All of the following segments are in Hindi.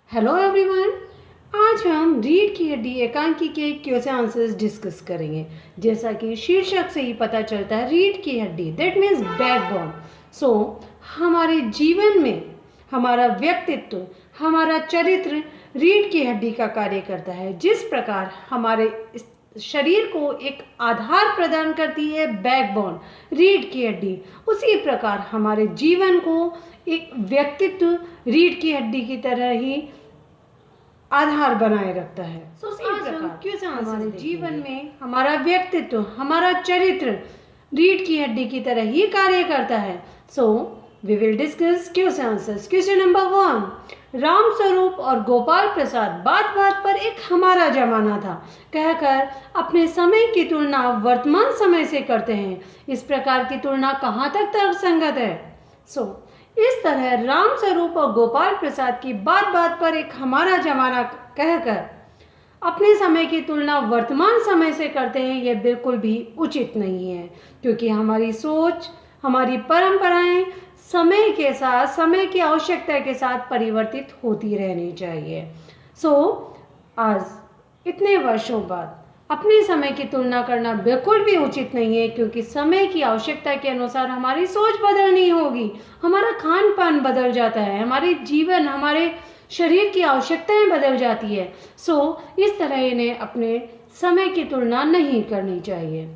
Hello everyone. आज हम रीढ़ की हड्डी एकांकी के क्वेश्चन आंसर्स डिस्कस करेंगे। जैसा कि शीर्षक से ही पता चलता है, रीढ़ की हड्डी दैट मीन्स बैकबोन। सो हमारे जीवन में हमारा व्यक्तित्व, हमारा चरित्र रीढ़ की हड्डी का कार्य करता है। जिस प्रकार हमारे शरीर को एक आधार प्रदान करती है बैकबोन, रीढ़ की हड्डी, उसी प्रकार हमारे जीवन को एक व्यक्तित्व रीढ़ की हड्डी की तरह ही आधार बनाए रखता है। इसी प्रकार हमारे जीवन में हमारा व्यक्तित्व, हमारा चरित्र रीढ़ की हड्डी की तरह ही कार्य करता है। So we will discuss question answers. Question number 1, Ram Swaroop और गोपाल प्रसाद बात बात पर एक हमारा जमाना था कहकर अपने समय की तुलना वर्तमान समय से करते हैं। इस प्रकार की तुलना कहाँ तक तर्कसंगत है? इस तरह राम स्वरूप और गोपाल प्रसाद की बात बात पर एक हमारा जमाना कहकर अपने समय की तुलना वर्तमान समय से करते हैं, यह बिल्कुल भी उचित नहीं है, क्योंकि हमारी सोच, हमारी परंपराएं समय के साथ, समय की आवश्यकता के साथ परिवर्तित होती रहनी चाहिए। आज इतने वर्षों बाद अपने समय की तुलना करना बिल्कुल भी उचित नहीं है, क्योंकि समय की आवश्यकता के अनुसार हमारी सोच बदलनी होगी, हमारा खान पान बदल जाता है, हमारे जीवन, हमारे शरीर की आवश्यकताएं बदल जाती है। इस तरह इन्हें अपने समय की तुलना नहीं करनी चाहिए।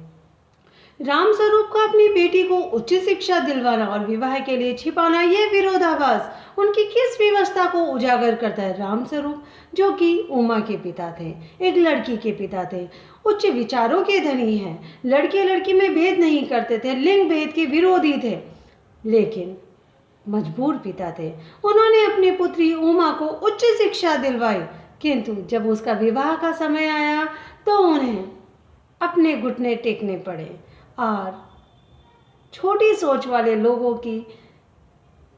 राम स्वरूप को अपनी बेटी को उच्च शिक्षा दिलवाना और विवाह के लिए छिपाना, यह विरोधाभास उनकी किस व्यवस्था को उजागर करता है? राम स्वरूप, जो कि उमा के पिता थे, एक लड़की के पिता थे, उच्च विचारों के धनी हैं, लड़के लड़की में भेद नहीं करते थे, लिंग भेद के विरोधी थे, लेकिन मजबूर पिता थे। उन्होंने अपनी पुत्री उमा को उच्च शिक्षा दिलवाई, किंतु जब उसका विवाह का समय आया तो उन्हें अपने घुटने टेकने पड़े और छोटी सोच वाले लोगों की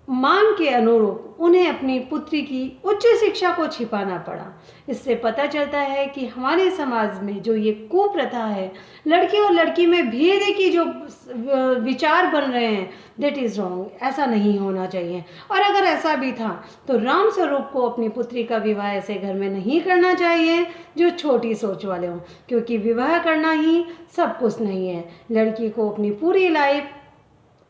मांग के अनुरूप उन्हें अपनी पुत्री की उच्च शिक्षा को छिपाना पड़ा। इससे पता चलता है कि हमारे समाज में जो ये कुप्रथा है, लड़के और लड़की में भेद की जो विचार बन रहे हैं, दैट इज़ रॉन्ग। ऐसा नहीं होना चाहिए। और अगर ऐसा भी था तो राम स्वरूप को अपनी पुत्री का विवाह ऐसे घर में नहीं करना चाहिए जो छोटी सोच वाले हों, क्योंकि विवाह करना ही सब कुछ नहीं है। लड़की को अपनी पूरी लाइफ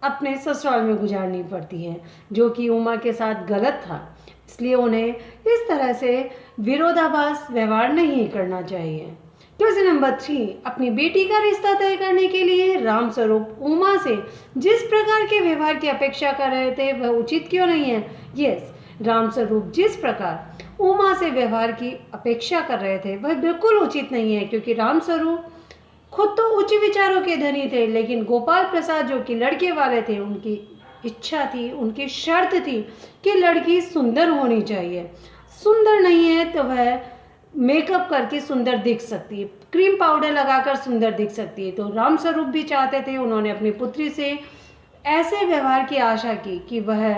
अपने ससुराल में गुजारनी पड़ती है, जो कि उमा के साथ गलत था। इसलिए उन्हें इस तरह से विरोधाभास व्यवहार नहीं करना चाहिए। क्वेश्चन नंबर 3, अपनी बेटी का रिश्ता तय करने के लिए राम स्वरूप उमा से जिस प्रकार के व्यवहार की अपेक्षा कर रहे थे वह उचित क्यों नहीं है? यस, राम स्वरूप जिस प्रकार उमा से व्यवहार की अपेक्षा कर रहे थे वह बिल्कुल उचित नहीं है, क्योंकि राम स्वरूप खुद तो उच्च विचारों के धनी थे, लेकिन गोपाल प्रसाद जो कि लड़के वाले थे, उनकी इच्छा थी, उनकी शर्त थी कि लड़की सुंदर होनी चाहिए। सुंदर नहीं है तो वह मेकअप करके सुंदर दिख सकती है, क्रीम पाउडर लगाकर सुंदर दिख सकती है। तो राम स्वरूप भी चाहते थे, उन्होंने अपनी पुत्री से ऐसे व्यवहार की आशा की कि वह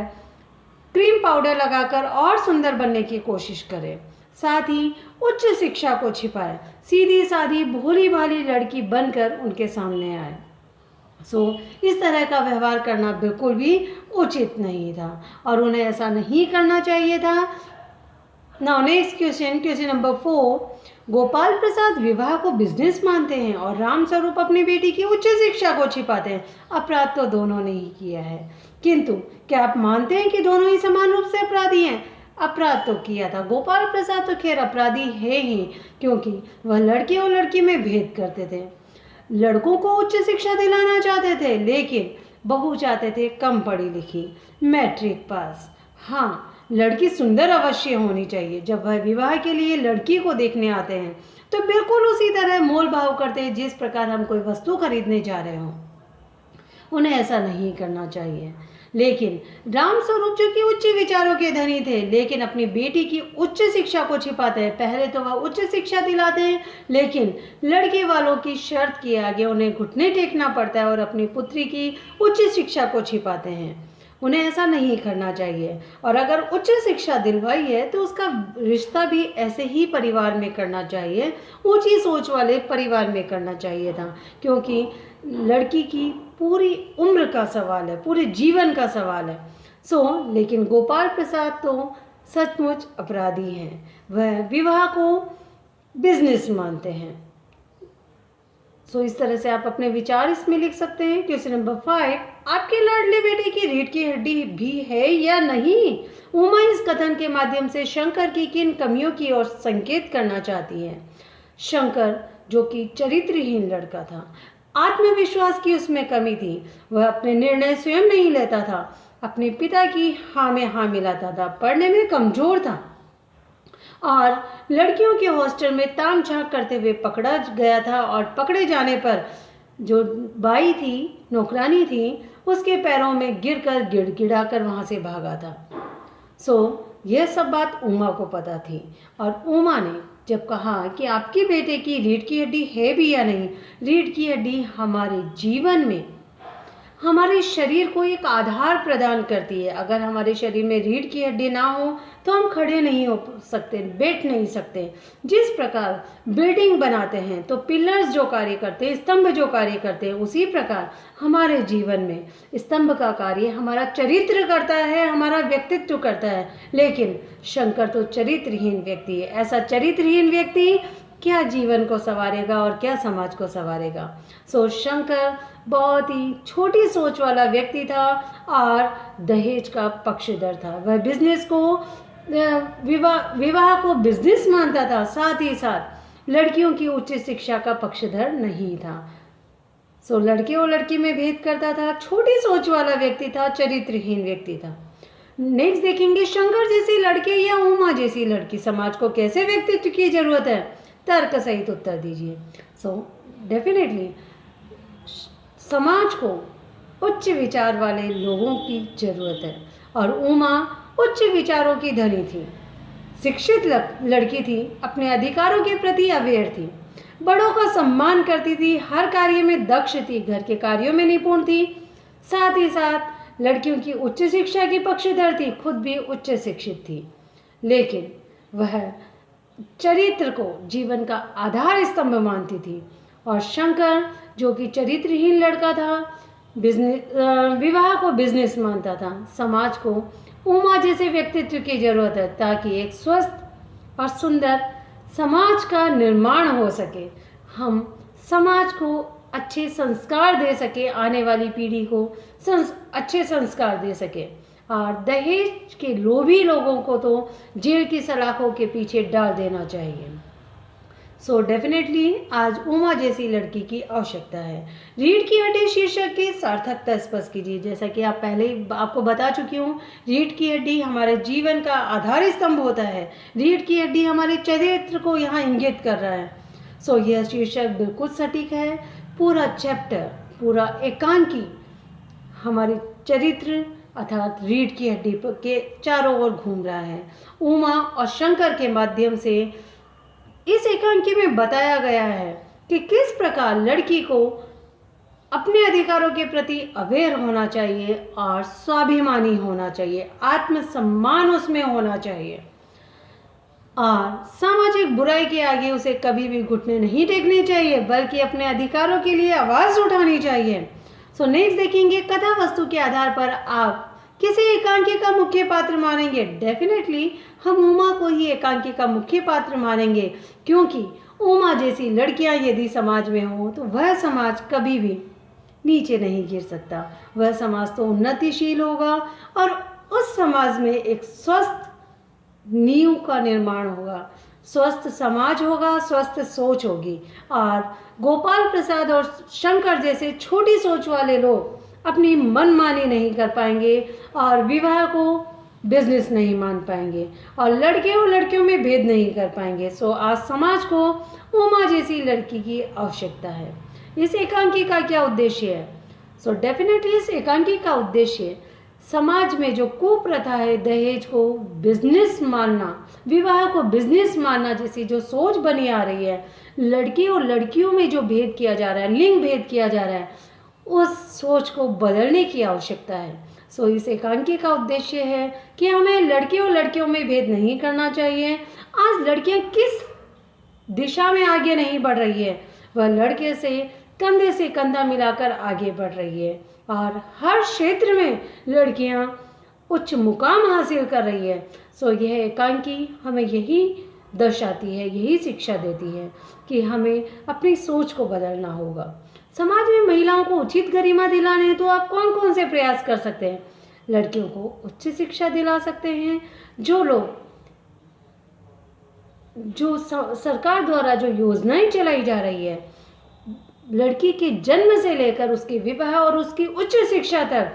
क्रीम पाउडर लगाकर और सुंदर बनने की कोशिश करे, साथ ही उच्च शिक्षा को छिपाए, सीधी सादी भोली भाली लड़की बनकर उनके सामने आए। इस तरह का व्यवहार करना बिल्कुल भी उचित नहीं था और उन्हें ऐसा नहीं करना चाहिए था। Now next question number 4, Gopal Prasad विवाह को बिजनेस मानते हैं और राम स्वरूप अपनी बेटी की उच्च शिक्षा को छिपाते हैं। अपराध तो दोनों ने ही किया है, किंतु क्या आप मानते हैं कि दोनों ही समान रूप से अपराधी हैं? अपराध तो किया था। गोपाल प्रसाद तो खैर अपराधी है ही, क्योंकि वह लड़के और लड़की में भेद करते थे, लड़कों को उच्च शिक्षा दिलाना चाहते थे, लेकिन बहू चाहते थे कम पढ़ी लिखी, मैट्रिक पास। हाँ, लड़की सुंदर अवश्य होनी चाहिए। जब वह विवाह के लिए लड़की को देखने आते हैं तो बिल्कुल उसी तरह मोल भाव करते हैं जिस प्रकार हम कोई वस्तु खरीदने जा रहे हों। उन्हें ऐसा नहीं करना चाहिए। लेकिन राम स्वरूप जो कि उच्च विचारों के धनी थे, लेकिन अपनी बेटी की उच्च शिक्षा को छिपाते हैं। पहले तो वह उच्च शिक्षा दिलाते हैं, लेकिन लड़के वालों की शर्त के आगे उन्हें घुटने टेकना पड़ता है और अपनी पुत्री की उच्च शिक्षा को छिपाते हैं। उन्हें ऐसा नहीं करना चाहिए। और अगर उच्च शिक्षा दिलवाई है तो उसका रिश्ता भी ऐसे ही परिवार में करना चाहिए, ऊंची सोच वाले परिवार में करना चाहिए था, क्योंकि लड़की की पूरी उम्र का सवाल है, पूरे जीवन का सवाल है। लेकिन गोपाल प्रसाद तो सचमुच अपराधी हैं। वह विवाह को बिजनेस मानते हैं। सो इस तरह से आप अपने विचार इसमें लिख सकते हैं। क्वेश्चन नंबर 5, आपके लाडले बेटे की रीढ़ की हड्डी भी है या नहीं? उमा इस कथन के माध्यम से शंकर की किन कमियों की ओर संकेत करना चाहती है? शंकर जो कि चरित्रहीन लड़का था, आत्मविश्वास की उसमें कमी थी, वह अपने निर्णय स्वयं नहीं लेता था, अपने पिता की हाँ में हाँ मिलाता था, पढ़ने में कमजोर था और लड़कियों के हॉस्टल में ताम झांक करते हुए पकड़ा गया था और पकड़े जाने पर जो बाई थी, नौकरानी थी, उसके पैरों में गिरकर गिड़गिड़ाकर वहाँ से भागा था। यह सब बात उमा को पता थी और उमा ने जब कहा कि आपके बेटे की रीढ़ की हड्डी है भी या नहीं, रीढ़ की हड्डी हमारे जीवन में हमारे शरीर को एक आधार प्रदान करती है। अगर हमारे शरीर में रीढ़ की हड्डी ना हो तो हम खड़े नहीं हो सकते, बैठ नहीं सकते। जिस प्रकार बिल्डिंग बनाते हैं तो पिलर्स जो कार्य करते हैं, स्तंभ जो कार्य करते हैं, उसी प्रकार हमारे जीवन में स्तंभ का कार्य हमारा चरित्र करता है, हमारा व्यक्तित्व करता है। लेकिन शंकर तो चरित्रहीन व्यक्ति है। ऐसा चरित्रहीन व्यक्ति क्या जीवन को संवारेगा और क्या समाज को संवारेगा? शंकर बहुत ही छोटी सोच वाला व्यक्ति था और दहेज का पक्षधर था। वह बिजनेस को विवाह को बिजनेस मानता था, साथ ही साथ लड़कियों की उच्च शिक्षा का पक्षधर नहीं था। लड़के और लड़की में भेद करता था, छोटी सोच वाला व्यक्ति था, चरित्रहीन व्यक्ति था। नेक्स्ट देखेंगे, शंकर जैसे लड़के या उमा जैसी लड़की समाज को कैसे व्यक्तित्व की जरूरत है? तर्क सहित उत्तर दीजिए। डेफिनेटली समाज को उच्च विचार वाले लोगों की जरूरत है और उमा उच्च विचारों की धनी थी, शिक्षित लड़की थी, अपने अधिकारों के प्रति अवेयर थी, बड़ों का सम्मान करती थी, हर कार्य में दक्ष थी, घर के कार्यों में निपुण थी, साथ ही साथ लड़कियों की उच्च शिक्षा की पक्षधर थी, खुद भी उच्च शिक्षित थी। लेकिन वह चरित्र को जीवन का आधार स्तंभ मानती थी और शंकर जो कि चरित्रहीन लड़का था, विवाह को बिजनेस मानता था। समाज को उमा जैसे व्यक्तित्व की जरूरत है ताकि एक स्वस्थ और सुंदर समाज का निर्माण हो सके, हम समाज को अच्छे संस्कार दे सके, आने वाली पीढ़ी को अच्छे संस्कार दे सके और दहेज के लोभी लोगों को तो जेल की सलाखों के पीछे डाल देना चाहिए। डेफिनेटली आज उमा जैसी लड़की की आवश्यकता है। रीढ़ की हड्डी शीर्षक की सार्थकता स्पष्ट कीजिए। जैसा कि आप पहले आपको बता चुकी हूँ, रीढ़ की हड्डी हमारे जीवन का आधार स्तंभ होता है। रीढ़ की हड्डी हमारे चरित्र को यहाँ इंगित कर रहा है। यह शीर्षक बिल्कुल सटीक है। पूरा चैप्टर, पूरा एकांकी हमारे चरित्र अर्थात रीढ़ की हड्डी के चारों ओर घूम रहा है। उमा और शंकर के माध्यम से इस एकांकी में बताया गया है कि किस प्रकार लड़की को अपने अधिकारों के प्रति अवेयर होना चाहिए और स्वाभिमानी होना चाहिए, आत्मसम्मान उसमें होना चाहिए और सामाजिक बुराई के आगे उसे कभी भी घुटने नहीं टेकने चाहिए, बल्कि अपने अधिकारों के लिए आवाज़ उठानी चाहिए। नेक्स्ट देखेंगे, कथा वस्तु के आधार पर आप किसे एकांकी का मुख्य पात्र मानेंगे? डेफिनेटली हम उमा को ही एकांकी का मुख्य पात्र मानेंगे, क्योंकि उमा जैसी लड़कियां यदि समाज में हो तो वह समाज कभी भी नीचे नहीं गिर सकता। वह समाज तो उन्नतिशील होगा और उस समाज में एक स्वस्थ नींव का निर्माण होगा, स्वस्थ समाज होगा, स्वस्थ सोच होगी। और गोपाल प्रसाद और शंकर जैसे छोटी सोच वाले लोग अपनी मनमानी नहीं कर पाएंगे और विवाह को बिजनेस नहीं मान पाएंगे और लड़के और लड़कियों में भेद नहीं कर पाएंगे। आज समाज को उमा जैसी लड़की की आवश्यकता है। इस एकांकी का क्या उद्देश्य है? डेफिनेटली इस एकांकी का उद्देश्य समाज में जो कुप्रथा है, दहेज को बिजनेस मानना, विवाह को बिजनेस मानना जैसी जो सोच बनी आ रही है, लड़की और लड़कियों में जो भेद किया जा रहा है, लिंग भेद किया जा रहा है, उस सोच को बदलने की आवश्यकता है। इस एकांकी का उद्देश्य है कि हमें लड़के और लड़कियों में भेद नहीं करना चाहिए। आज लड़कियां किस दिशा में आगे नहीं बढ़ रही है, वह लड़के से कंधा मिलाकर आगे बढ़ रही है और हर क्षेत्र में लड़कियां उच्च मुकाम हासिल कर रही है। सो यह एकांकी हमें यही दर्शाती है, यही शिक्षा देती है कि हमें अपनी सोच को बदलना होगा। समाज में महिलाओं को उचित गरिमा दिलाने तो आप कौन कौन से प्रयास कर सकते हैं? लड़कियों को उच्च शिक्षा दिला सकते हैं। जो सरकार द्वारा जो योजनाएं चलाई जा रही है, लड़की के जन्म से लेकर उसके विवाह और उसकी उच्च शिक्षा तक,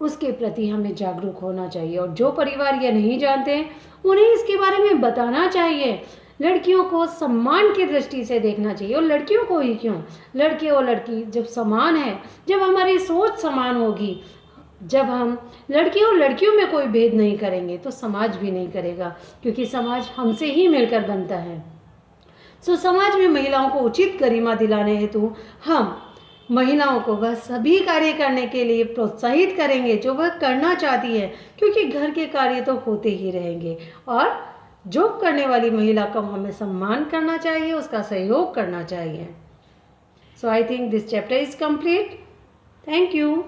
उसके प्रति हमें जागरूक होना चाहिए। और जो परिवार यह नहीं जानते हैं उन्हें इसके बारे में बताना चाहिए। लड़कियों को सम्मान की दृष्टि से देखना चाहिए। और लड़कियों को ही क्यों, लड़के और लड़की जब समान है, जब हमारी सोच समान होगी, जब हम लड़के और लड़कियों में कोई भेद नहीं करेंगे तो समाज भी नहीं करेगा, क्योंकि समाज हमसे ही मिलकर बनता है। सो समाज में महिलाओं को उचित गरिमा दिलाने हेतु हम महिलाओं को वह सभी कार्य करने के लिए प्रोत्साहित करेंगे जो वह करना चाहती है, क्योंकि घर के कार्य तो होते ही रहेंगे। और जॉब करने वाली महिला का हमें सम्मान करना चाहिए, उसका सहयोग करना चाहिए। So I think this chapter is complete. Thank you.